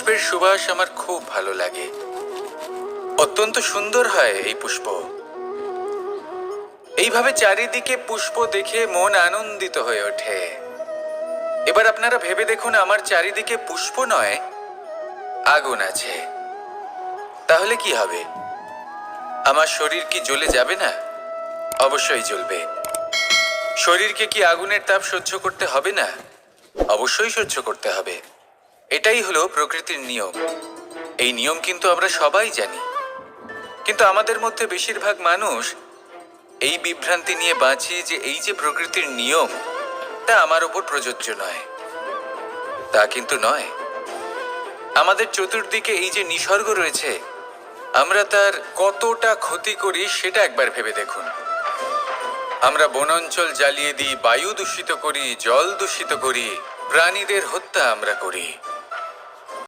পুষ্পের সুবাস আমার খুব ভালো লাগে। অত্যন্ত সুন্দর হয় এই পুষ্প। এইভাবে চারিদিকে পুষ্প দেখে মন আনন্দিত হয়ে ওঠে। এবার আপনারা ভেবে দেখুন, আমার চারিদিকে পুষ্প নয়, আগুন আছে। তাহলে কি হবে? আমার শরীর কি জ্বলে যাবে না? অবশ্যই জ্বলবে। শরীরকে কি আগুনের তাপ সহ্য করতে হবে না? অবশ্যই সহ্য করতে হবে। এটাই হলো প্রকৃতির নিয়ম। এই নিয়ম কিন্তু আমরা সবাই জানি, কিন্তু আমাদের মধ্যে বেশিরভাগ মানুষ এই বিভ্রান্তি নিয়ে বাঁচি যে এই যে প্রকৃতির নিয়ম, তা আমার উপর প্রযোজ্য নয়। তা কিন্তু নয়। আমাদের চতুর্দিকে এই যে নিসর্গ রয়েছে, আমরা তার কতটা ক্ষতি করি সেটা একবার ভেবে দেখুন। আমরা বনাঞ্চল জ্বালিয়ে দিই, বায়ু দূষিত করি, জল দূষিত করি, প্রাণীদের হত্যা আমরা করি।